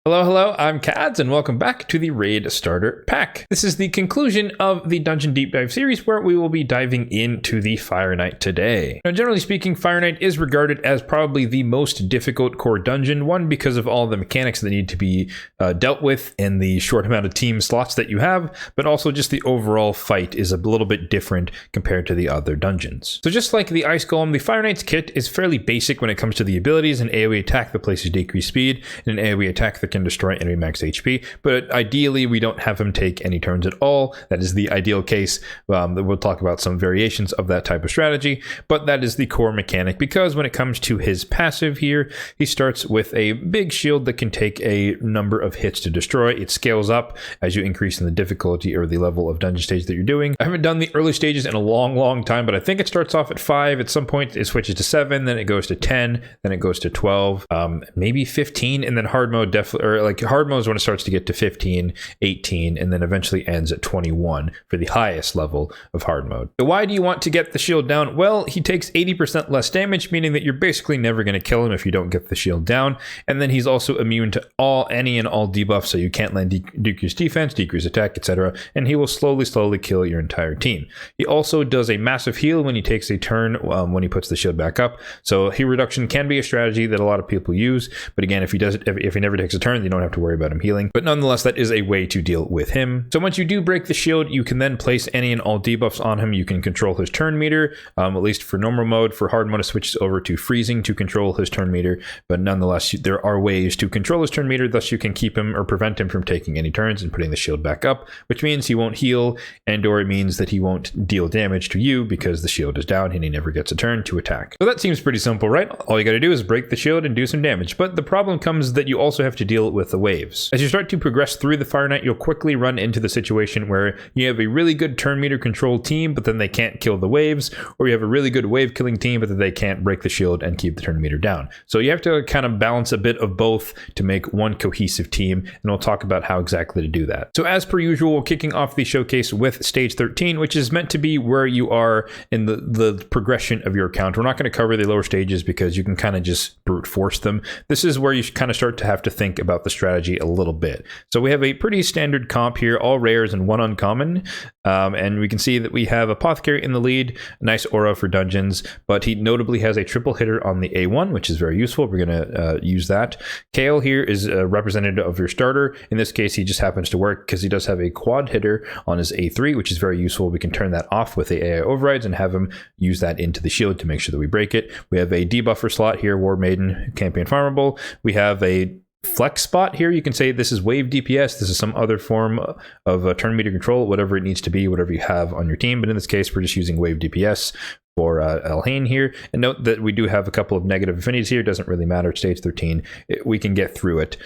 Hello, hello, I'm Kads, and welcome back to the Raid Starter Pack. This is the conclusion of the Dungeon Deep Dive series where we will be diving into the Fire Knight today. Now, generally speaking, Fire Knight is regarded as probably the most difficult core dungeon, one because of all the mechanics that need to be dealt with in the short amount of team slots that you have, but also just the overall fight is a little bit different compared to the other dungeons. So just like the Ice Golem, the Fire Knight's kit is fairly basic when it comes to the abilities. An AoE attack that places decreased speed, and an AoE attack that can destroy enemy max HP, but ideally we don't have him take any turns at all. That is the ideal case. We'll talk about some variations of that type of strategy, but that is the core mechanic, because when it comes to his passive here, he starts with a big shield that can take a number of hits to destroy. It scales up as you increase in the difficulty or the level of dungeon stage that you're doing. I haven't done the early stages in a long time, but I think it starts off at 5. At some point it switches to 7, then it goes to 10, then it goes to 12, maybe 15, and then hard mode definitely, or like hard mode is when it starts to get to 15, 18, and then eventually ends at 21 for the highest level of hard mode. So why do you want to get the shield down? Well, he takes 80% less damage, meaning that you're basically never going to kill him if you don't get the shield down. And then he's also immune to any and all debuffs, so you can't land decrease defense, decrease attack, etc. And he will slowly kill your entire team. He also does a massive heal when he takes a turn when he puts the shield back up. So heal reduction can be a strategy that a lot of people use, but again, if he does it, if he never takes a turn, you don't have to worry about him healing. But nonetheless, that is a way to deal with him. So once you do break the shield, you can then place any and all debuffs on him. You can control his turn meter, at least for normal mode. For hard mode, it switches over to freezing to control his turn meter, but nonetheless, there are ways to control his turn meter, thus you can keep him or prevent him from taking any turns and putting the shield back up, which means he won't heal, and or it means that he won't deal damage to you because the shield is down and he never gets a turn to attack. So that seems pretty simple, right? All you got to do is break the shield and do some damage, but the problem comes that you also have to deal with the waves. As you start to progress through the Fire Knight, you'll quickly run into the situation where you have a really good turn meter control team, but then they can't kill the waves, or you have a really good wave killing team, but then they can't break the shield and keep the turn meter down. So you have to kind of balance a bit of both to make one cohesive team, and we'll talk about how exactly to do that. So as per usual, we're kicking off the showcase with stage 13, which is meant to be where you are in the progression of your account. We're not going to cover the lower stages because you can kind of just brute force them. This is where you kind of start to have to think about the strategy a little bit. So we have a pretty standard comp here, all rares and one uncommon, and we can see that we have Apothecary in the lead, nice aura for dungeons, but he notably has a triple hitter on the A1, which is very useful. We're going to use that. Kale here is a representative of your starter. In this case, he just happens to work because he does have a quad hitter on his A3, which is very useful. We can turn that off with the AI overrides and have him use that into the shield to make sure that we break it. We have a debuffer slot here, War Maiden, Campaign Farmable. We have a flex spot here. You can say this is wave DPS, this is some other form of turn meter control, whatever it needs to be, whatever you have on your team, but in this case we're just using wave DPS for Elhain here. And note that we do have a couple of negative affinities here. It doesn't really matter. Stage 13, we can get through it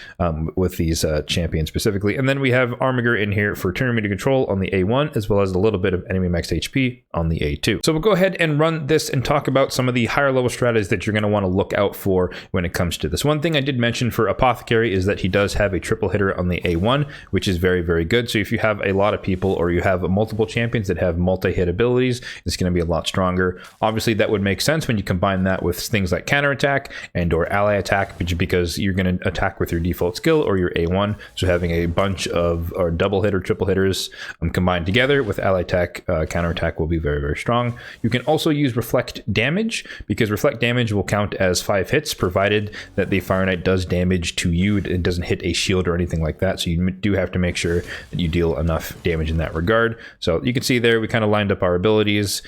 with these champions specifically. And then we have Armiger in here for turn meter control on the A1, as well as a little bit of enemy max HP on the A2. So we'll go ahead and run this and talk about some of the higher level strategies that you're going to want to look out for when it comes to this. One thing I did mention for Apothecary is that he does have a triple hitter on the A1, which is very good. So if you have a lot of people or you have multiple champions that have multi-hit abilities, it's going to be a lot stronger. Obviously, that would make sense when you combine that with things like counterattack and or ally attack, because you're going to attack with your default skill or your A1. So having a bunch of or double hit or triple hitters combined together with ally attack, counterattack will be very strong. You can also use reflect damage, because reflect damage will count as 5 hits, provided that the Fire Knight does damage to you. It doesn't hit a shield or anything like that. So you do have to make sure that you deal enough damage in that regard. So you can see there, we kind of lined up our abilities,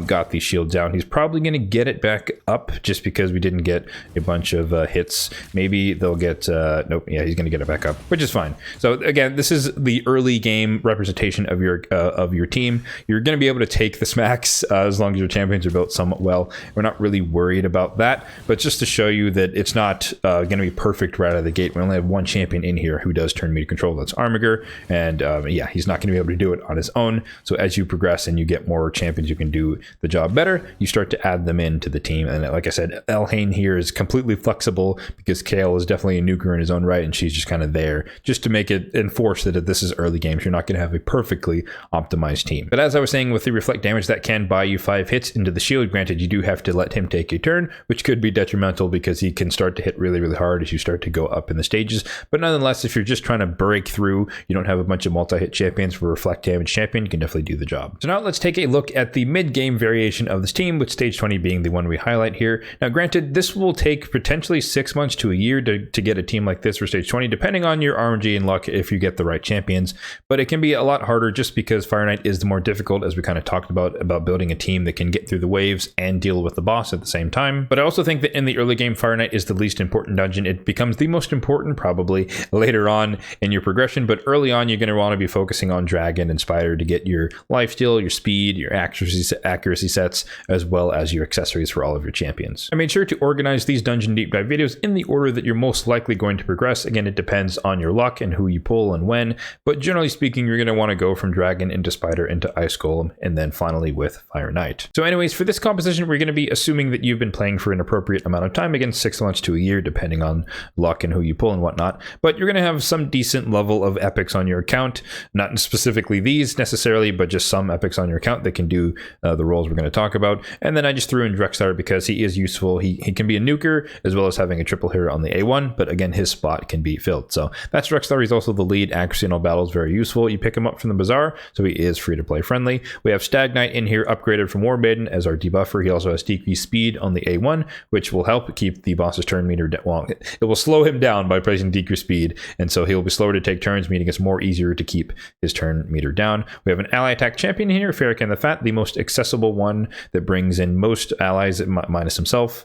got the shield down. He's probably going to get it back up just because we didn't get a bunch of hits. Maybe they'll get nope, yeah, he's going to get it back up, which is fine. So again, this is the early game representation of your team. You're going to be able to take the smacks as long as your champions are built somewhat well. We're not really worried about that, but just to show you that it's not going to be perfect right out of the gate. We only have one champion in here who does turn meter control. That's Armiger, and yeah, he's not going to be able to do it on his own. So as you progress and you get more champions, you can do the job better. better, you start to add them into the team. And like I said, Elhain here is completely flexible because Kale is definitely a nuker in his own right, and she's just kind of there just to make it enforce that this is early games. You're not going to have a perfectly optimized team. But as I was saying, with the reflect damage, that can buy you 5 hits into the shield. Granted, you do have to let him take a turn, which could be detrimental because he can start to hit really, really hard as you start to go up in the stages. But nonetheless, if you're just trying to break through, you don't have a bunch of multi-hit champions for reflect damage champion, you can definitely do the job. So now let's take a look at the mid-game variation of this team, with stage 20 being the one we highlight here. Now granted, this will take potentially 6 months to a year to get a team like this for stage 20, depending on your RNG and luck if you get the right champions. But it can be a lot harder just because Fire Knight is the more difficult, as we kind of talked about building a team that can get through the waves and deal with the boss at the same time. But I also think that in the early game, Fire Knight is the least important dungeon. It becomes the most important probably later on in your progression, but early on you're going to want to be focusing on Dragon and Spider to get your lifesteal, your speed, your accuracy sets, as well as your accessories for all of your champions. I made sure to organize these dungeon deep dive videos in the order that you're most likely going to progress. Again, it depends on your luck and who you pull and when, but generally speaking, you're going to want to go from Dragon into Spider into Ice Golem, and then finally with Fire Knight. So anyways, for this composition, we're going to be assuming that you've been playing for an appropriate amount of time, again 6 months to a year, depending on luck and who you pull and whatnot, but you're going to have some decent level of epics on your account, not specifically these necessarily, but just some epics on your account that can do the roles we're going to talk about. And then I just threw in Drexler because he is useful. He can be a nuker as well as having a triple hero on the A1, but again, his spot can be filled. So that's Drexler. He's also the lead. Accuracy in all battles, very useful. You pick him up from the bazaar, so he is free to play friendly. We have Stag Knight in here, upgraded from War Maiden as our debuffer. He also has decreased speed on the A1, which will help keep the boss's turn meter down. Well, it will slow him down by placing decreased speed, and so he'll be slower to take turns, meaning it's more easier to keep his turn meter down. We have an ally attack champion here, Farrakhan the Fat, the most accessible one that brings in most allies minus himself.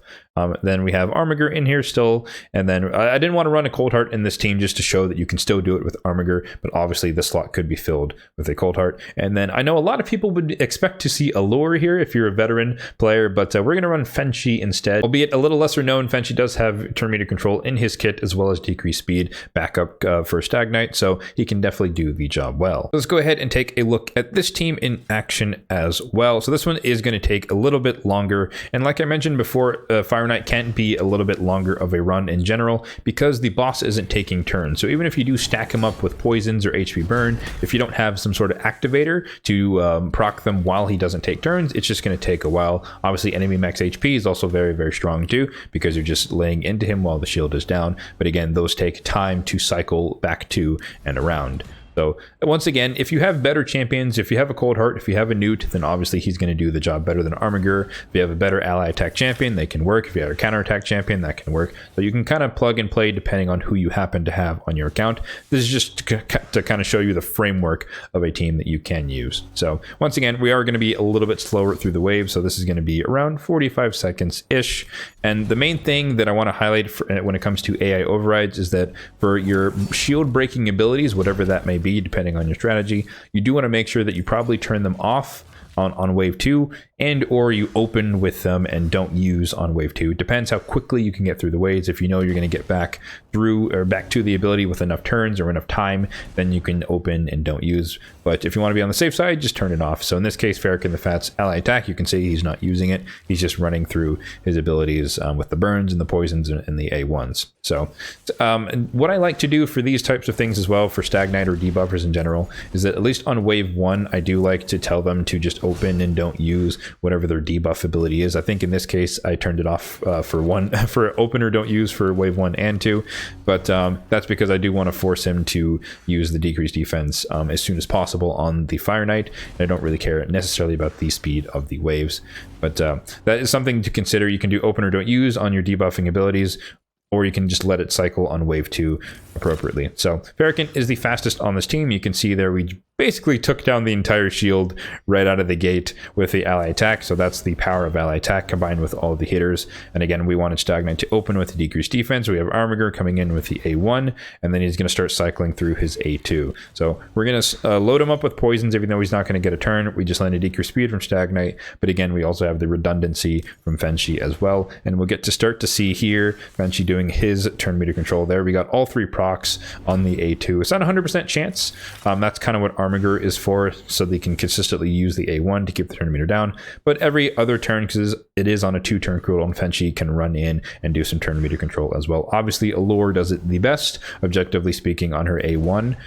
Then we have Armiger in here still, and then I didn't want to run a Cold Heart in this team just to show that you can still do it with Armiger, but obviously the slot could be filled with a Cold Heart. And then I know a lot of people would expect to see Allure here if you're a veteran player, but we're going to run Fenshi instead. Albeit a little lesser known, Fenshi does have turn meter control in his kit as well as decreased speed backup for Stag Knight, so he can definitely do the job well. Let's go ahead and take a look at this team in action as well. So this one is going to take a little bit longer, and like I mentioned before, Fire Knight can be a little bit longer of a run in general because the boss isn't taking turns. So even if you do stack him up with poisons or HP burn, if you don't have some sort of activator to proc them while he doesn't take turns, it's just going to take a while. Obviously enemy max HP is also very, very strong too, because you're just laying into him while the shield is down. But again, those take time to cycle back to and around. So once again, if you have better champions, if you have a Cold Heart, if you have a Newt, then obviously he's going to do the job better than Armiger. If you have a better ally attack champion, they can work. If you have a counter attack champion, that can work. So you can kind of plug and play depending on who you happen to have on your account. This is just to kind of show you the framework of a team that you can use. So once again, we are going to be a little bit slower through the wave. So this is going to be around 45 seconds-ish. And the main thing that I want to highlight when it comes to AI overrides is that for your shield breaking abilities, whatever that may be, depending on your strategy, you do want to make sure that you probably turn them off on wave 2, and or you open with them and don't use on wave 2. It depends how quickly you can get through the waves. If you know you're going to get back through or back to the ability with enough turns or enough time, then you can open and don't use. But if you want to be on the safe side, just turn it off. So in this case, Farrakhan the Fat's ally attack, you can see he's not using it. He's just running through his abilities with the burns and the poisons and the A1s. So what I like to do for these types of things as well, for Stag Knight or debuffers in general, is that at least on wave 1, I do like to tell them to just open and don't use whatever their debuff ability is. I think in this case I turned it off for open or don't use for wave 1 and 2, but that's because I do want to force him to use the decreased defense as soon as possible on the Fire Knight. And I don't really care necessarily about the speed of the waves, but that is something to consider. You can do open or don't use on your debuffing abilities, or you can just let it cycle on wave 2 appropriately. So Farrakhan is the fastest on this team. You can see there we basically took down the entire shield right out of the gate with the ally attack. So that's the power of ally attack combined with all of the hitters. And again, we wanted Stag Knight to open with the decreased defense. We have Armiger coming in with the A1, and then he's going to start cycling through his A2. So we're going to load him up with poisons, even though he's not going to get a turn. We just land a decreased speed from Stag Knight. But again, we also have the redundancy from Fenshi as well. And we'll get to start to see here Fenshi doing his turn meter control there. We got all 3 procs on the A2. It's not 100% chance. That's kind of what Armiger is for, so they can consistently use the A1 to keep the turn meter down. But every other turn, because it is on a 2-turn cooldown, Fenchi can run in and do some turn meter control as well. Obviously, Allure does it the best, objectively speaking, on her A1.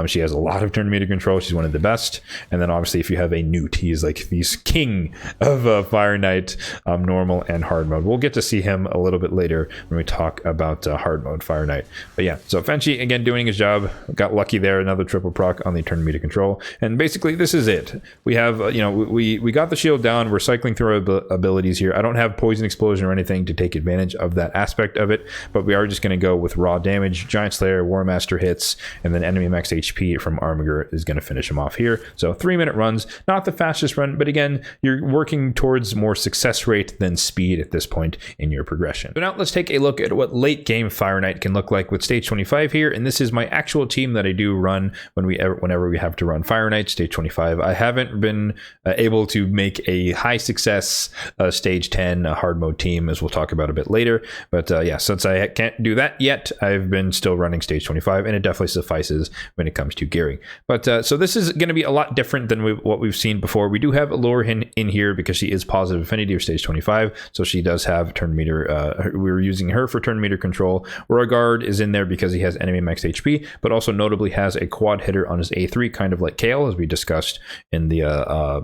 She has a lot of turn meter control. She's one of the best. And then obviously, if you have a Newt, he's like the king of Fire Knight, normal and hard mode. We'll get to see him a little bit later when we talk about hard mode Fire Knight. But yeah, so Fenchi, again, doing his job. Got lucky there, another triple proc on the turn meter control. And basically, this is it. We have, we got the shield down. We're cycling through our abilities here. I don't have Poison Explosion or anything to take advantage of that aspect of it, but we are just going to go with raw damage, Giant Slayer, War Master hits, and then enemy max HP from Armiger is going to finish him off here. So 3-minute runs, not the fastest run, but again, you're working towards more success rate than speed at this point in your progression. So now let's take a look at what late game Fire Knight can look like with stage 25 here. And this is my actual team that I do run whenever we have to run Fire Knight, stage 25. I haven't been able to make a high success stage 10 hard mode team, as we'll talk about a bit later. But yeah, since I can't do that yet, I've been still running stage 25, and it definitely suffices when it comes to gearing. But so this is going to be a lot different than what we've seen before. We do have Allure in here because she is positive affinity or stage 25, so she does have turn meter. We were using her for turn meter control. Guard is in there because he has enemy max HP, but also notably has a quad hitter on his A3, kind of like Kale, as we discussed in the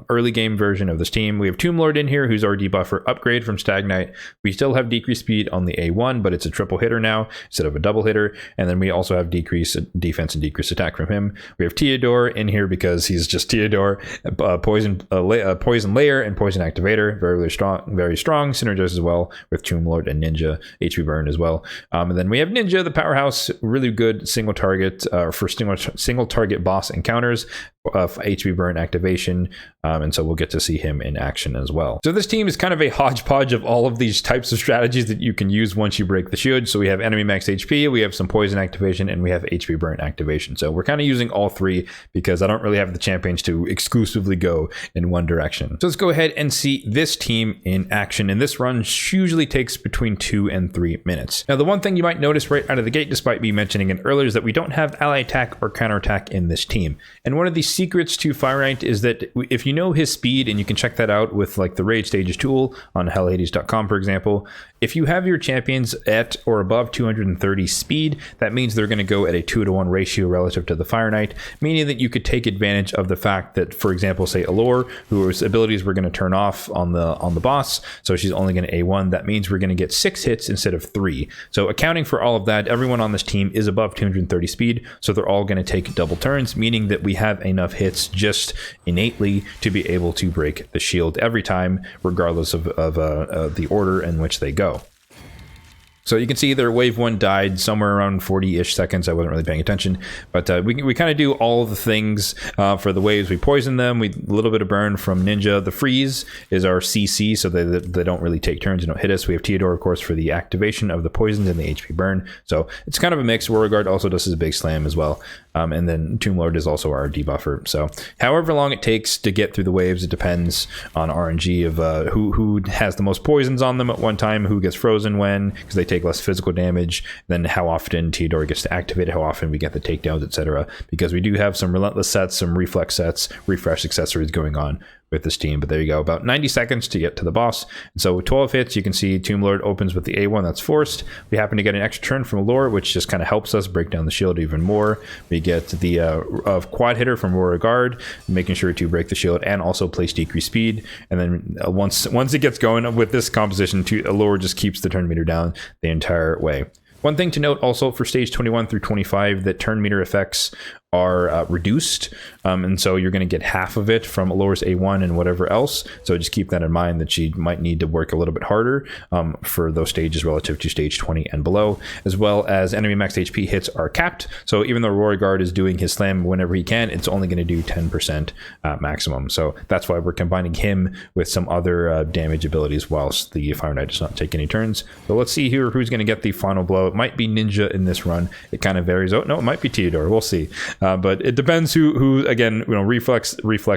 early game version of this team. We have Tomb Lord in here, who's our debuffer upgrade from Stag Knight. We still have decreased speed on the A1, but it's a triple hitter now instead of a double hitter. And then we also have decreased defense and decreased attack from him. We have Theodore in here because he's just Theodore, poison layer and poison activator, very strong, synergizes as well with Tomb Lord and Ninja, HP burn as well. And then we have Ninja, the powerhouse, really good single target for single target boss encounters. HP burn activation, and so we'll get to see him in action as well. So this team is kind of a hodgepodge of all of these types of strategies that you can use once you break the shield. So we have enemy max HP, we have some poison activation, and we have HP burn activation. So we're kind of using all three because I don't really have the champions to exclusively go in one direction. So let's go ahead and see this team in action, and this run usually takes between 2 and 3 minutes. Now, the one thing you might notice right out of the gate, despite me mentioning it earlier, is that we don't have ally attack or counterattack in this team. And one of the secrets to Fire Knight is that if you know his speed, and you can check that out with like the Raid Stages tool on hellhades.com, for example, if you have your champions at or above 230 speed, that means they're going to go at a 2-to-1 ratio relative to the Fire Knight, meaning that you could take advantage of the fact that, for example, say Allure, whose abilities we're going to turn off on the boss, so she's only going to A1, that means we're going to get 6 hits instead of 3. So accounting for all of that, everyone on this team is above 230 speed, so they're all going to take double turns, meaning that we have enough hits just innately to be able to break the shield every time, regardless of the order in which they go. So you can see their wave 1 died somewhere around 40-ish seconds. I wasn't really paying attention, but we kind of do all the things for the waves. We poison them. A little bit of burn from Ninja. The freeze is our CC, so they don't really take turns and don't hit us. We have Theodore, of course, for the activation of the poisons and the HP burn. So it's kind of a mix. Beauregard also does his big slam as well. And then Tomb Lord is also our debuffer. So however long it takes to get through the waves, it depends on RNG of who has the most poisons on them at one time, who gets frozen when, because they take less physical damage, then how often Theodore gets to activate it, how often we get the takedowns, etc. Because we do have some relentless sets, some reflex sets, refresh accessories going on with this team. But there you go, about 90 seconds to get to the boss. And so with 12 hits, you can see Tomb Lord opens with the A1 that's forced. We happen to get an extra turn from Allure, which just kind of helps us break down the shield even more. We get the quad hitter from Beauregard, making sure to break the shield and also place decreased speed. And then once it gets going with this composition, Allure just keeps the turn meter down the entire way. One thing to note also for stage 21 through 25, that turn meter effects are reduced, and so you're going to get half of it from Allure's A1 and whatever else. So just keep that in mind, that she might need to work a little bit harder for those stages relative to stage 20 and below, as well as enemy max HP hits are capped. So even though Beauregard is doing his slam whenever he can, it's only going to do 10% maximum. So that's why we're combining him with some other damage abilities whilst the Fire Knight does not take any turns. So let's see here who's going to get the final blow. It might be Ninja in this run. It kind of varies. Oh no, it might be Theodore. We'll see. But it depends who again, reflex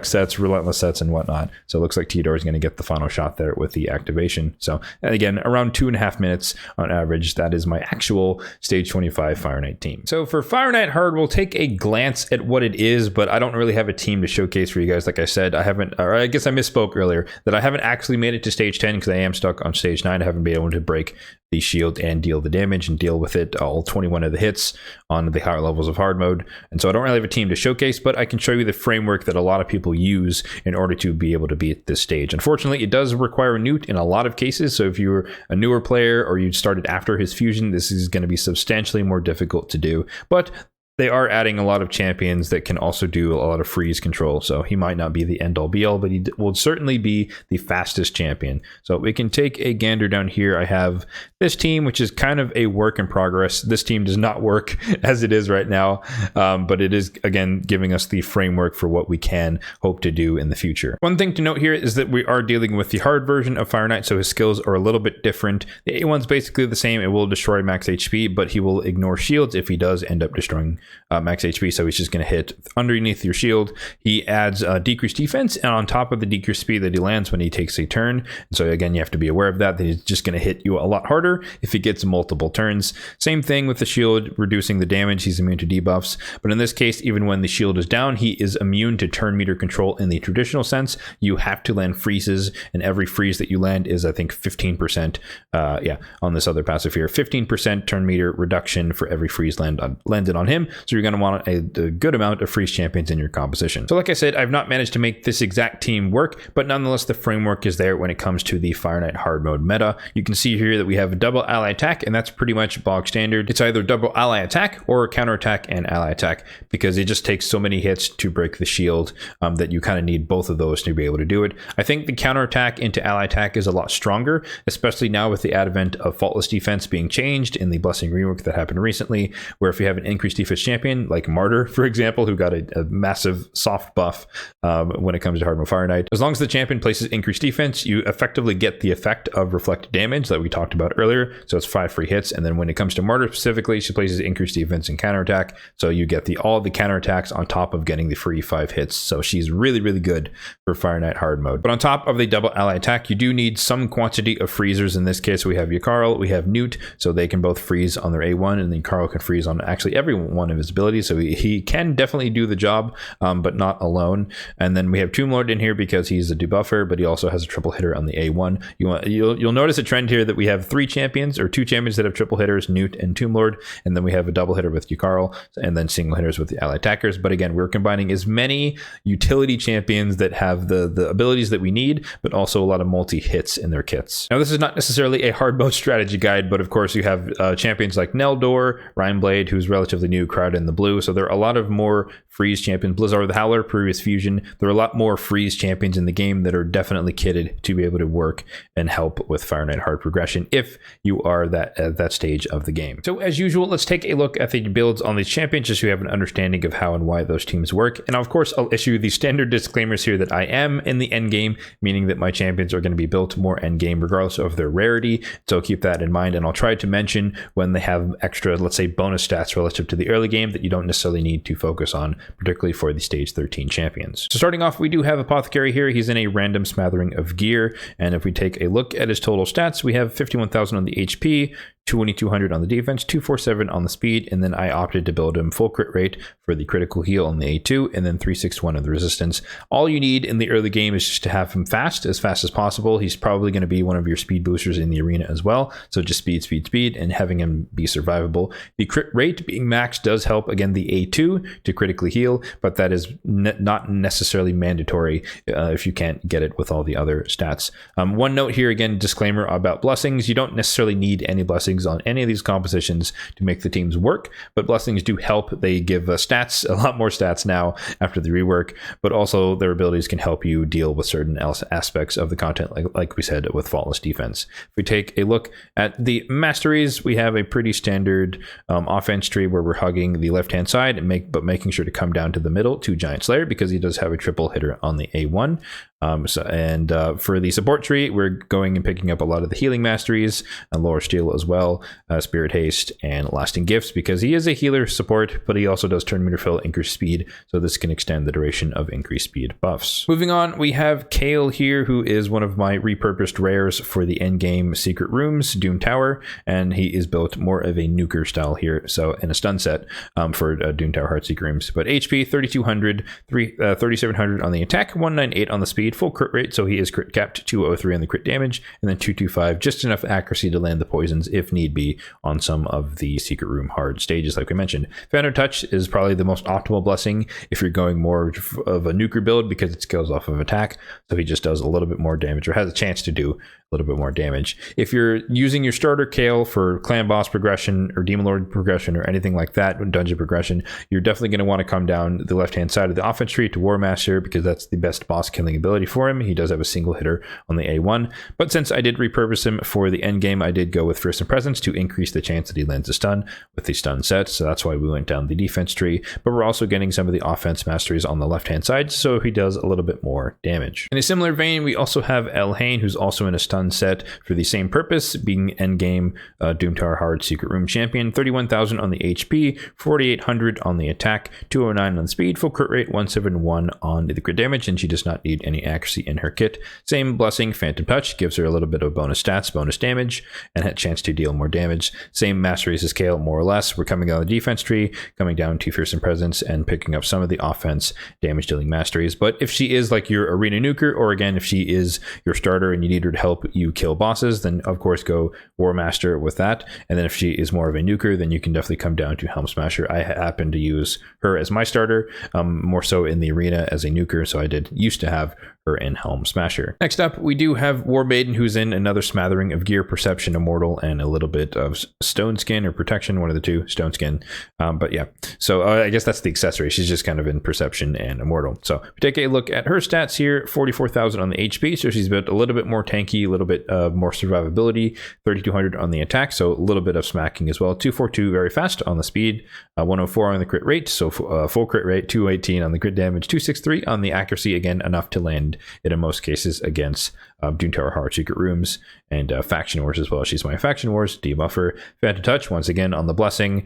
sets, relentless sets, and whatnot. So it looks like Theodore is going to get the final shot there with the activation. So again, around 2.5 minutes on average. That is my actual stage 25 Fire Knight team. So for Fire Knight Hard, we'll take a glance at what it is, but I don't really have a team to showcase for you guys. Like I said, I guess I misspoke earlier that I haven't actually made it to stage 10 because I am stuck on stage 9. I haven't been able to break the shield and deal the damage and deal with it, all 21 of the hits on the higher levels of hard mode. And so I don't really have a team to showcase, but I can show you the framework that a lot of people use in order to be able to beat this stage. Unfortunately, it does require a Newt in a lot of cases. So if you're a newer player or you started after his fusion, this is going to be substantially more difficult to do. But they are adding a lot of champions that can also do a lot of freeze control. So he might not be the end all be all, but he will certainly be the fastest champion. So we can take a gander down here. I have this team, which is kind of a work in progress. This team does not work as it is right now, but it is, again, giving us the framework for what we can hope to do in the future. One thing to note here is that we are dealing with the hard version of Fire Knight, so his skills are a little bit different. The A1's basically the same. It will destroy max HP, but he will ignore shields if he does end up destroying max HP, so he's just going to hit underneath your shield. He adds decreased defense, and on top of the decreased speed that he lands when he takes a turn. And so again, you have to be aware of that he's just going to hit you a lot harder if he gets multiple turns. Same thing with the shield, reducing the damage. He's immune to debuffs, but in this case, even when the shield is down, he is immune to turn meter control in the traditional sense. You have to land freezes, and every freeze that you land is, I think, 15%. On this other passive here, 15% turn meter reduction for every freeze landed on him. So you're going to want a good amount of freeze champions in your composition. So like I said, I've not managed to make this exact team work, but nonetheless, the framework is there when it comes to the Fire Knight hard mode meta. You can see here that we have a double ally attack, and that's pretty much bog standard. It's either double ally attack or counter attack and ally attack, because it just takes so many hits to break the shield that you kind of need both of those to be able to do it. I think the counter attack into ally attack is a lot stronger, especially now with the advent of faultless defense being changed in the blessing rework that happened recently, where if you have an increased defense champion like Martyr, for example, who got a massive soft buff when it comes to hard mode Fire Knight, as long as the champion places increased defense, you effectively get the effect of reflected damage that we talked about earlier. So it's 5 free hits. And then when it comes to Martyr specifically, she places increased defense and counterattack. So you get all the counterattacks on top of getting the free 5 hits. So she's really, really good for Fire Knight hard mode. But on top of the double ally attack, you do need some quantity of freezers. In this case, we have Yakarl, we have Newt, so they can both freeze on their A1, and then Carl can freeze on actually every one of his abilities. So he can definitely do the job, but not alone. And then we have Tomb Lord in here because he's a debuffer, but he also has a triple hitter on the A1. You'll notice a trend here that we have 2 champions that have triple hitters, Newt and Tomb Lord, and then we have a double hitter with Yakarl, and then single hitters with the ally attackers. But again, we're combining as many utility champions that have the abilities that we need, but also a lot of multi-hits in their kits. Now, this is not necessarily a hard mode strategy guide, but of course you have champions like Neldor, Rhineblade, who's relatively new, crowded in the blue, so there are a lot of more freeze champions. Blizzard the Howler, previous fusion, there are a lot more freeze champions in the game that are definitely kitted to be able to work and help with Fire Knight hard progression if you are at that stage of the game. So as usual, let's take a look at the builds on these champions just so you have an understanding of how and why those teams work. And of course, I'll issue the standard disclaimers here that I am in the end game, meaning that my champions are going to be built more end game regardless of their rarity. So keep that in mind, and I'll try to mention when they have extra, let's say, bonus stats relative to the early game that you don't necessarily need to focus on, particularly for the stage 13 champions. So starting off, we do have Apothecary here. He's in a random smattering of gear, and if we take a look at his total stats, we have 51,000 on the HP, 2200 on the defense, 247 on the speed, and then I opted to build him full crit rate for the critical heal on the A2, and then 361 on the resistance. All you need in the early game is just to have him fast as possible. He's probably going to be one of your speed boosters in the arena as well, so just speed, and having him be survivable. The crit rate being maxed does help, again, the A2 to critically heal, but that is not necessarily mandatory if you can't get it with all the other stats. One note here, again, disclaimer about blessings. You don't necessarily need any blessings on any of these compositions to make the teams work, but blessings do help. They give stats, a lot more stats now after the rework, but also their abilities can help you deal with certain aspects of the content, like we said, with faultless defense. If we take a look at the masteries, we have a pretty standard offense tree where we're hugging the left hand side but making sure to come down to the middle to Giant Slayer because he does have a triple hitter on the A1. For the support tree, we're going and picking up a lot of the healing masteries and lower steel as well. well, Spirit Haste, and Lasting Gifts, because he is a healer support, but he also does turn meter fill, increase speed, so this can extend the duration of increased speed buffs. Moving on, we have Kale here, who is one of my repurposed rares for the endgame secret rooms, Doom Tower, and he is built more of a nuker style here, so in a stun set for Doom Tower Heart Secret Rooms. But HP 3200, 3700 on the attack, 198 on the speed, full crit rate, so he is crit capped, 203 on the crit damage, and then 225, just enough accuracy to land the poisons if need be on some of the secret room hard stages like we mentioned. Phantom Touch is probably the most optimal blessing if you're going more of a nuker build, because it scales off of attack, so he just does a little bit more damage, or has a chance to do a little bit more damage. If you're using your starter Kale for clan boss progression or demon lord progression or anything like that, dungeon progression, you're definitely going to want to come down the left hand side of the offense tree to War Master, because that's the best boss killing ability for him. He does have a single hitter on the A1, but since I did repurpose him for the end game, I did go with Fearsome Presence to increase the chance that he lands a stun with the stun set, so that's why we went down the defense tree. But we're also getting some of the offense masteries on the left hand side, so he does a little bit more damage. In a similar vein, we also have El Hain, who's also in a stun set for the same purpose, being endgame Doom Tower Hard Secret Room champion. 31,000 on the HP, 4,800 on the attack, 209 on the speed, full crit rate, 171 on the crit damage, and she does not need any accuracy in her kit. Same blessing, Phantom Touch, gives her a little bit of bonus stats, bonus damage, and a chance to deal more damage. Same masteries as Kale, more or less. We're coming down the defense tree, coming down to Fearsome Presence, and picking up some of the offense damage dealing masteries. But if she is like your arena nuker, or again, if she is your starter and you need her to help you kill bosses, then of course go War Master with that. And then if she is more of a nuker, then you can definitely come down to Helm Smasher. I happen to use her as my starter, more so in the arena as a nuker, so I did used to have her in Helm Smasher. Next up, we do have War Maiden, who's in another smattering of gear, Perception, Immortal, and a little bit of Stone Skin or Protection, one of the two, Stone Skin. But yeah, so I guess that's the accessory. She's just kind of in Perception and Immortal. So we take a look at her stats here, 44,000 on the HP, so she's built a little bit more tanky, a little bit more survivability, 3,200 on the attack, so a little bit of smacking as well, 242 very fast on the speed, 104 on the crit rate, so full crit rate, 218 on the crit damage, 263 on the accuracy, again, enough to land it in most cases against Doom Tower Hard Secret Rooms and Faction Wars as well. She's my Faction Wars debuffer. Phantom Touch, once again on the blessing,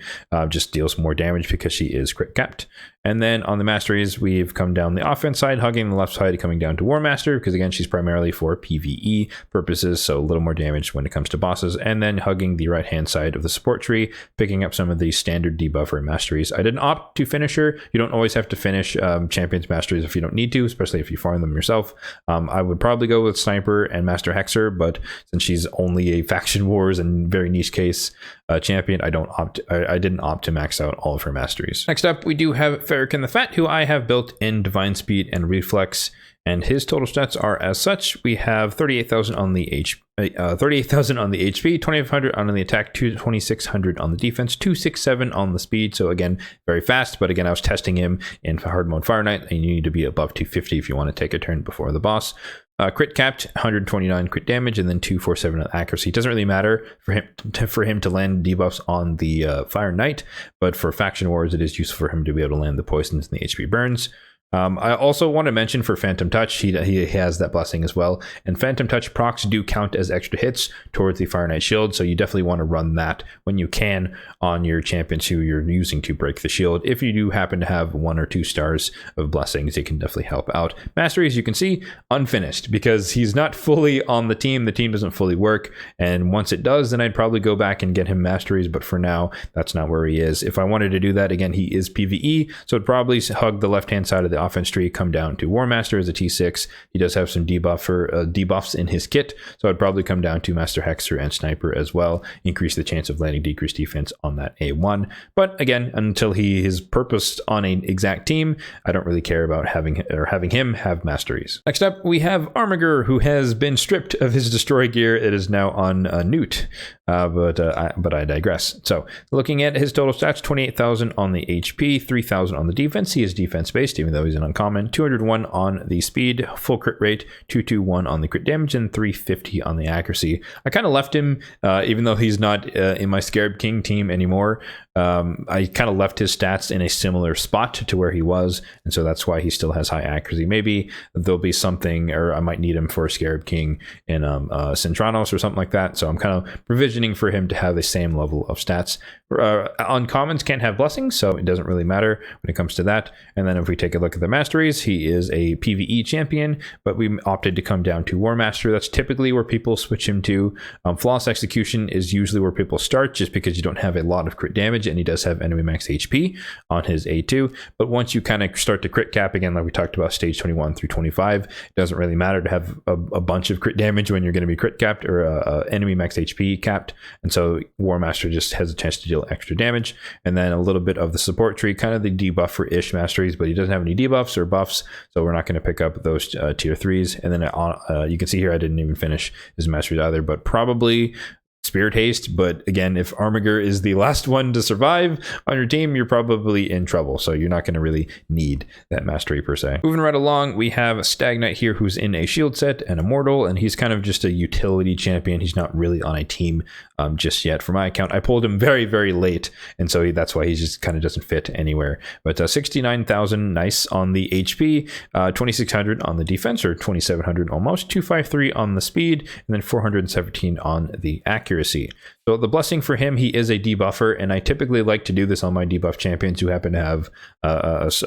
just deals more damage because she is crit capped. And then on the masteries, we've come down the offense side, hugging the left side, coming down to War Master, because again, she's primarily for PvE purposes, so a little more damage when it comes to bosses. And then hugging the right-hand side of the support tree, picking up some of the standard debuffer masteries. I didn't opt to finish her. You don't always have to finish Champions masteries if you don't need to, especially if you farm them yourself. I would probably go with Sniper and Master Hexer, but since she's only a Faction Wars and very niche case champion, I didn't opt to max out all of her masteries. Next up, we do have Farrakhan the Fat, who I have built in Divine Speed and Reflex, and his total stats are as such. We have 38,000 on the HP, 2,500 on the attack, 2,600 on the defense, 267 on the speed. So again, very fast. But again, I was testing him in hard mode Fire Knight, and you need to be above 250 if you want to take a turn before the boss. Crit capped, 129 crit damage, and then 247 on accuracy. It doesn't really matter for him to land debuffs on the Fire Knight, but for Faction Wars, it is useful for him to be able to land the poisons and the HP burns. I also want to mention for Phantom Touch, he has that blessing as well. And Phantom Touch procs do count as extra hits towards the Fire Knight shield, so you definitely want to run that when you can on your champions who you're using to break the shield. If you do happen to have 1 or 2 stars of blessings, it can definitely help out. Mastery, as you can see, unfinished, because he's not fully on the team. The team doesn't fully work, and once it does, then I'd probably go back and get him masteries, but for now, that's not where he is. If I wanted to do that, again, he is PvE, so I'd probably hug the left-hand side of the offense tree, come down to War Master as a T6. He does have some debuffs in his kit, so I'd probably come down to Master Hexer and Sniper as well, increase the chance of landing decreased defense on that A1. But again, until he is purposed on an exact team, I don't really care about having him have masteries. Next up, we have Armiger, who has been stripped of his destroy gear. It is now on Newt, but I digress. So looking at his total stats, 28,000 on the HP, 3,000 on the defense. He is defense based, even though he's an uncommon. 201 on the speed, full crit rate, 221 on the crit damage, and 350 on the accuracy. I kind of left him, even though he's not in my Scarab King team anymore. I kind of left his stats in a similar spot to where he was, and so that's why he still has high accuracy. Maybe there'll be something, or I might need him for Scarab King in Centranos or something like that. So I'm kind of provisioning for him to have the same level of stats. Uncommons can't have blessings, so it doesn't really matter when it comes to that. And then if we take a look at the masteries, he is a PvE champion, but we opted to come down to War Master. That's typically where people switch him to. Flawless Execution is usually where people start, just because you don't have a lot of crit damage, and he does have enemy max HP on his A2. But once you kind of start to crit cap again, like we talked about, stage 21 through 25, it doesn't really matter to have a bunch of crit damage when you're going to be crit capped or enemy max HP capped. And so War Master just has a chance to deal extra damage. And then a little bit of the support tree, kind of the debuffer-ish masteries, but he doesn't have any debuffs or buffs, so we're not going to pick up those tier 3s. And then you can see here I didn't even finish his masteries either, but probably Spirit Haste. But again, if Armiger is the last one to survive on your team, you're probably in trouble, so you're not going to really need that mastery per se. Moving right along, we have Stag Knight here, who's in a shield set and Immortal, and he's kind of just a utility champion. He's not really on a team just yet. For my account, I pulled him very, very late, and so that's why he just kind of doesn't fit anywhere. But 69,000 nice on the HP, 2,600 on the defense, or 2,700 almost, 253 on the speed, and then 417 on the accuracy. So the blessing for him, he is a debuffer, and I typically like to do this on my debuff champions who happen to have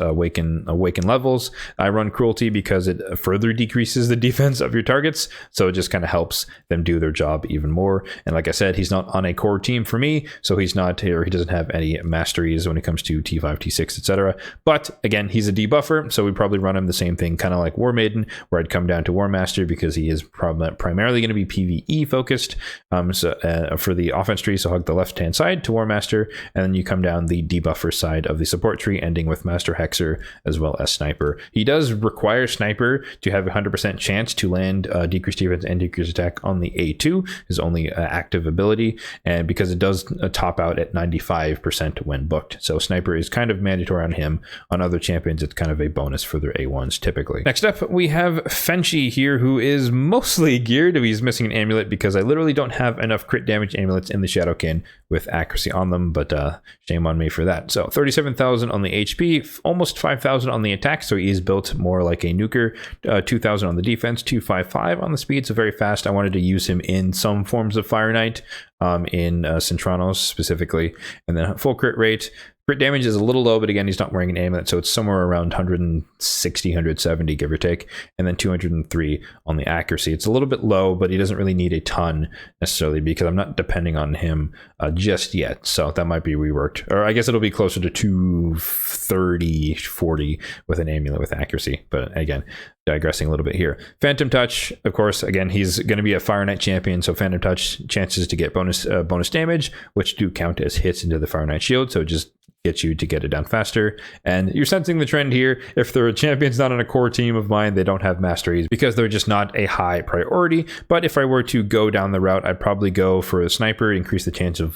awaken levels. I run Cruelty because it further decreases the defense of your targets, so it just kind of helps them do their job even more. And like I said, he's not on a core team for me, so he's not here. He doesn't have any masteries when it comes to T5, T6, etc. But again, he's a debuffer, so we probably run him the same thing, kind of like War Maiden, where I'd come down to War Master because he is primarily going to be PvE focused. For the offense tree, so hug the left hand side to War Master, and then you come down the debuffer side of the support tree, ending with Master Hexer as well as Sniper. He does require Sniper to have a 100% chance to land decreased defense and decreased attack on the A2, his only active ability, and because it does top out at 95% when booked. So Sniper is kind of mandatory on him. On other champions, it's kind of a bonus for their A1s typically. Next up, we have Fenchi here, who is mostly geared. He's missing an amulet because I literally don't have enough crit damage amulets in the Shadowkin with accuracy on them, but shame on me for that. So 37,000 on the HP, almost 5,000 on the attack, so he is built more like a nuker. 2,000 on the defense, 255 on the speed, so very fast. I wanted to use him in some forms of Fire Knight, in Centranos specifically, and then full crit rate. Crit damage is a little low, but again, he's not wearing an amulet, so it's somewhere around 160, 170, give or take, and then 203 on the accuracy. It's a little bit low, but he doesn't really need a ton necessarily because I'm not depending on him just yet, so that might be reworked. Or I guess it'll be closer to 230, 40 with an amulet with accuracy, but again, digressing a little bit here. Phantom Touch, of course, again, he's going to be a Fire Knight champion, so Phantom Touch chances to get bonus damage, which do count as hits into the Fire Knight shield, so just get you to get it down faster. And you're sensing the trend here. If they're a champion's not on a core team of mine, they don't have masteries because they're just not a high priority. But if I were to go down the route, I'd probably go for a Sniper, increase the chance of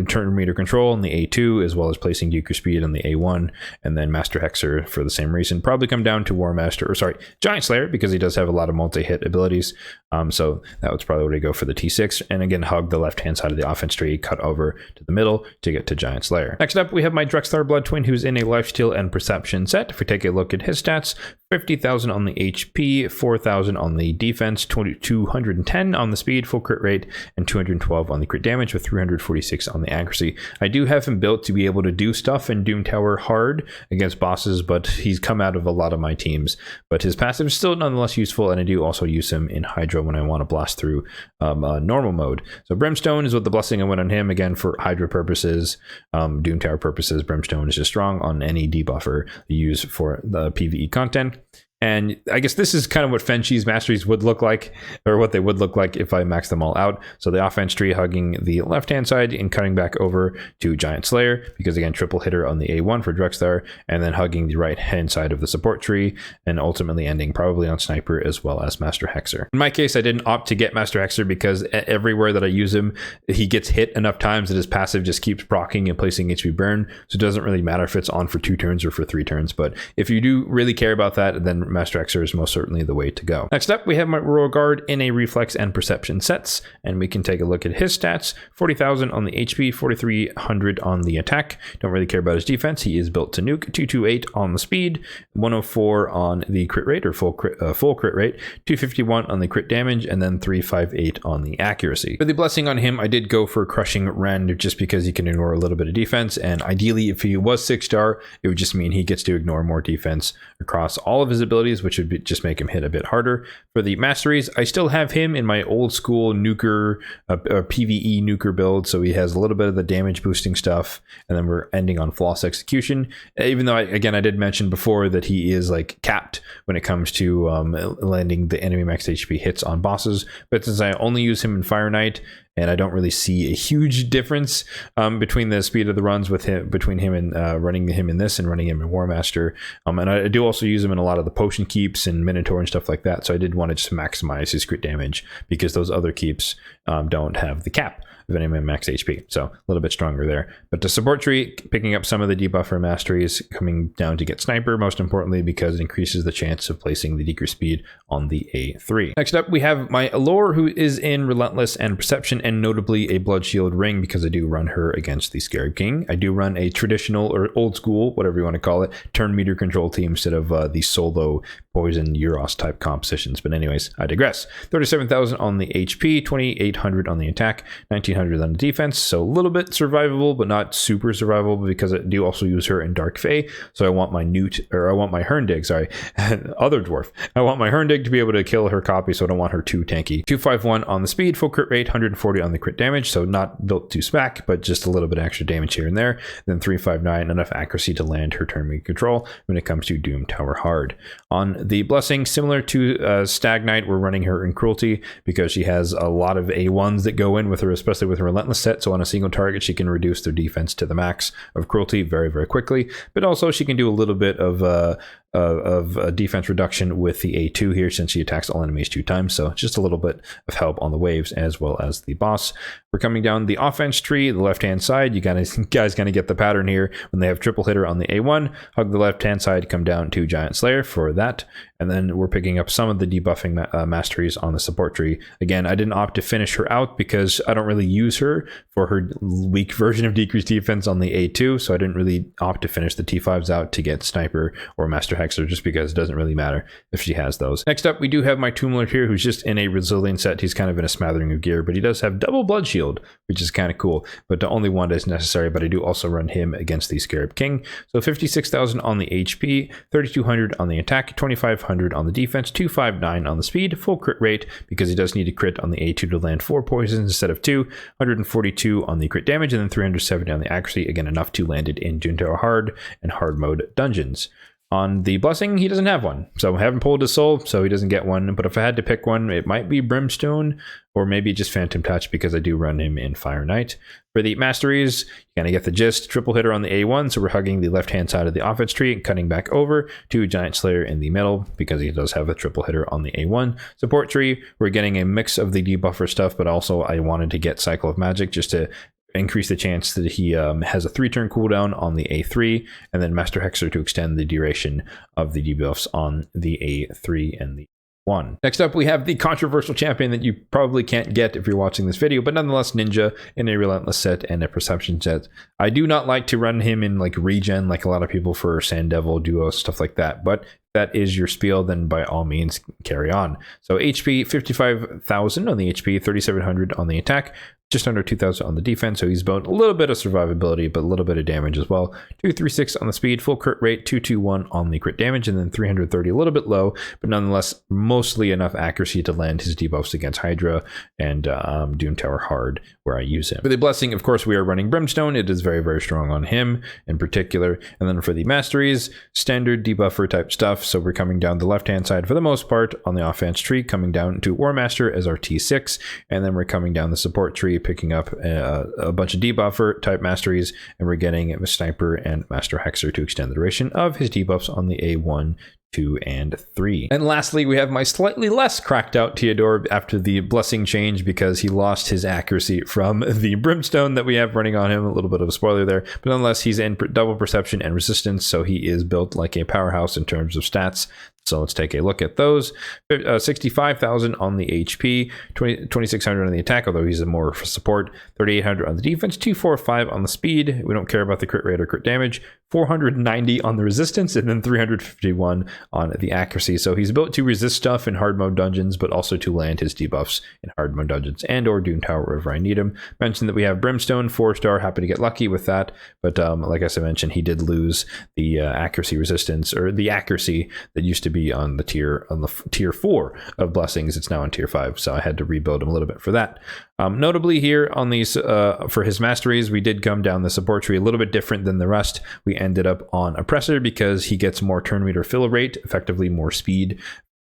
turn meter control on the A2, as well as placing decreased speed on the A1, and then Master Hexer for the same reason. Probably come down to War Master, or sorry, Giant Slayer, because he does have a lot of multi-hit abilities. So that was probably where to go for the T6. And again, hug the left-hand side of the offense tree, cut over to the middle to get to Giant Slayer. Next up, we have my Drexthar Blood Twin, who's in a Lifesteal and Perception set. If we take a look at his stats, 50,000 on the HP, 4,000 on the defense, 210 on the speed, full crit rate, and 212 on the crit damage, with 346 on the accuracy. I do have him built to be able to do stuff in Doom Tower hard against bosses, but he's come out of a lot of my teams. But his passive is still nonetheless useful, and I do also use him in Hydra when I want to blast through normal mode. So Brimstone is what the blessing I went on him, again, for Hydra purposes, Doom Tower purposes. Brimstone is just strong on any debuffer you use for the PvE content. And I guess this is kind of what Fenshi's masteries would look like, or what they would look like if I max them all out. So the offense tree hugging the left-hand side and cutting back over to Giant Slayer, because again, triple hitter on the A1 for Drexthar, and then hugging the right-hand side of the support tree, and ultimately ending probably on Sniper as well as Master Hexer. In my case, I didn't opt to get Master Hexer because everywhere that I use him, he gets hit enough times that his passive just keeps proccing and placing HP burn, so it doesn't really matter if it's on for 2 turns or for 3 turns. But if you do really care about that, then Master Hexer is most certainly the way to go. Next up, we have my Royal Guard in a Reflex and Perception sets, and we can take a look at his stats. 40,000 on the HP, 4,300 on the attack. Don't really care about his defense. He is built to nuke. 228 on the speed, 104 on the crit rate, or full crit rate, 251 on the crit damage, and then 358 on the accuracy. For the blessing on him, I did go for Crushing Rend just because he can ignore a little bit of defense, and ideally if he was 6-star, it would just mean he gets to ignore more defense across all of his abilities, which would just make him hit a bit harder. For the masteries, I still have him in my old school nuker, PvE nuker build, so he has a little bit of the damage boosting stuff, and then we're ending on Flawless Execution, even though I did mention before that he is like capped when it comes to landing the enemy max HP hits on bosses. But since I only use him in Fire Knight, and I don't really see a huge difference between the speed of the runs with him, between him and running him in this and running him in War Master. And I do also use him in a lot of the potion keeps and Minotaur and stuff like that. So I did want to just maximize his crit damage, because those other keeps don't have the cap of enemy max HP. So a little bit stronger there. But the support tree, picking up some of the debuffer masteries, coming down to get Sniper, most importantly, because it increases the chance of placing the decreased speed on the A3. Next up, we have my Allure, who is in Relentless and Perception, and notably a Blood Shield Ring, because I do run her against the Scarab King. I do run a traditional, or old school, whatever you want to call it, turn meter control team instead of the solo poison Euros type compositions. But anyways, I digress. 37,000 on the HP, 2,800 on the attack, 1,900 on the defense. So a little bit survivable, but not super survivable, because I do also use her in Dark Fae. So I want my Herndig, sorry, other dwarf. I want my Herndig to be able to kill her copy, so I don't want her too tanky. 251 on the speed, full crit rate, 140 on the crit damage. So not built to spec, but just a little bit extra damage here and there. Then 359, enough accuracy to land her turn meter control when it comes to Doom Tower Hard. On the blessing, similar to Stag Knight, we're running her in Cruelty, because she has a lot of A1s that go in with her, especially with her Relentless set. So on a single target, she can reduce their defense to the max of Cruelty very, very quickly. But also she can do a little bit of defense reduction with the A2 here, since she attacks all enemies 2 times. So just a little bit of help on the waves as well as the boss. We're coming down the offense tree, the left-hand side. You guys gonna get the pattern here. When they have triple hitter on the A1, hug the left-hand side, come down to Giant Slayer for that. And then we're picking up some of the debuffing masteries on the support tree. Again, I didn't opt to finish her out because I don't really use her for her weak version of decreased defense on the A2. So I didn't really opt to finish the T5s out to get Sniper or Master Hexer, just because it doesn't really matter if she has those. Next up, we do have my Tomb Lord here, who's just in a Resilient set. He's kind of in a smattering of gear, but he does have double Blood Shield, which is kind of cool. But the only one is necessary, but I do also run him against the Scarab King. So 56,000 on the HP, 3,200 on the attack, 2,500 on the defense, 259 on the speed, full crit rate, because he does need a crit on the A2 to land 4 poisons instead of 2, 142 on the crit damage, and then 370 on the accuracy, again enough to land it in Doom Tower Hard and Hard Mode dungeons. On the blessing, he doesn't have one, so I haven't pulled his soul, so he doesn't get one. But if I had to pick one, it might be Brimstone, or maybe just Phantom Touch, because I do run him in Fire Knight. For the masteries, you kind of get the gist. Triple hitter on the A1, so we're hugging the left-hand side of the offense tree and cutting back over to Giant Slayer in the middle, because he does have a triple hitter on the A1. Support tree, we're getting a mix of the debuffer stuff, but also I wanted to get Cycle of Magic just to increase the chance that he has a 3-turn cooldown on the A3, and then Master Hexer to extend the duration of the debuffs on the A3 and the 1. Next up, we have the controversial champion that you probably can't get if you're watching this video, but nonetheless Ninja in a Relentless set and a Perception set. I do not like to run him in like regen like a lot of people for Sand Devil, Duo, stuff like that, but that is your spiel, then by all means carry on. So HP 55,000 on the HP, 3,700 on the attack, just under 2,000 on the defense, so he's about a little bit of survivability, but a little bit of damage as well. 236 on the speed, full crit rate, 221 on the crit damage, and then 330, a little bit low, but nonetheless, mostly enough accuracy to land his debuffs against Hydra and Doom Tower hard where I use him. For the Blessing, of course, we are running Brimstone. It is very, very strong on him in particular. And then for the Masteries, standard debuffer type stuff. So we're coming down the left-hand side for the most part on the offense tree, coming down to War Master as our T6, and then we're coming down the support tree, picking up a bunch of debuffer type masteries, and we're getting a Sniper and Master Hexer to extend the duration of his debuffs on the A1, 2, and 3. And lastly, we have my slightly less cracked out Theodore after the Blessing change because he lost his accuracy from the Brimstone that we have running on him. A little bit of a spoiler there, but nonetheless, he's in double perception and resistance, so he is built like a powerhouse in terms of stats. So let's take a look at those. 65,000 on the HP, 2,600 on the attack, although he's a more for support, 3,800 on the defense, 245 on the speed. We don't care about the crit rate or crit damage, 490 on the resistance, and then 351 on the accuracy. So he's built to resist stuff in hard mode dungeons, but also to land his debuffs in hard mode dungeons and or Doom Tower wherever I need him. Mentioned that we have Brimstone, 4-star, happy to get lucky with that. But like I mentioned, he did lose the accuracy resistance, or the accuracy that used to be on the tier 4 of Blessings. It's now on tier 5, so I had to rebuild him a little bit for that. Notably here on these for his masteries, we did come down the support tree a little bit different than the rest. We ended up on Oppressor because he gets more turn meter fill rate, effectively more speed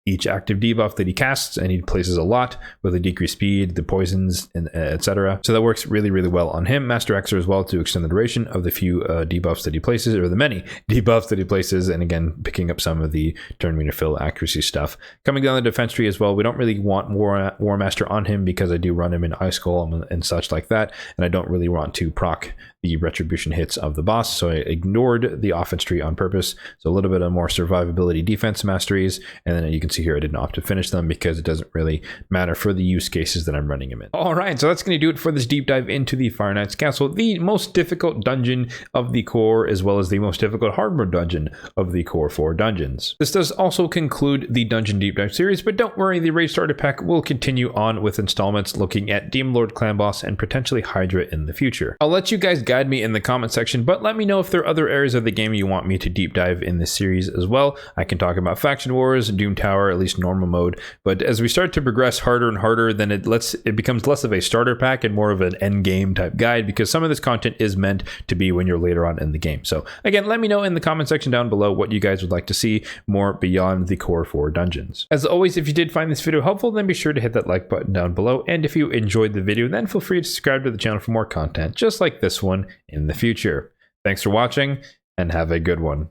each active debuff that he casts, and he places a lot with a decreased speed, the poisons, and etc. So that works really, really well on him. Master Hexer as well to extend the duration of the few debuffs that he places, or the many debuffs that he places, and again, picking up some of the turn meter fill accuracy stuff. Coming down the defense tree as well, we don't really want War Master on him because I do run him in Ice Golem and such like that, and I don't really want to proc the retribution hits of the boss, so I ignored the offense tree on purpose. So a little bit of more survivability defense masteries, and then you can see here I didn't opt to finish them because it doesn't really matter for the use cases that I'm running them in. All right, so that's going to do it for this deep dive into the Fire Knight's Castle, the most difficult dungeon of the core, as well as the most difficult hard mode dungeon of the core 4 dungeons. This does also conclude the Dungeon Deep Dive series, but don't worry, the Raid Starter Pack will continue on with installments looking at Demon Lord Clan Boss and potentially Hydra in the future. I'll let you guys guide me in the comment section, but let me know if there are other areas of the game you want me to deep dive in this series as well. I can talk about Faction Wars, Doom Tower, at least normal mode, but as we start to progress harder and harder, then it becomes less of a starter pack and more of an end game type guide, because some of this content is meant to be when you're later on in the game. So again, let me know in the comment section down below what you guys would like to see more beyond the core 4 dungeons. As always, if you did find this video helpful, then be sure to hit that like button down below, and if you enjoyed the video, then feel free to subscribe to the channel for more content just like this one in the future. Thanks for watching, and have a good one.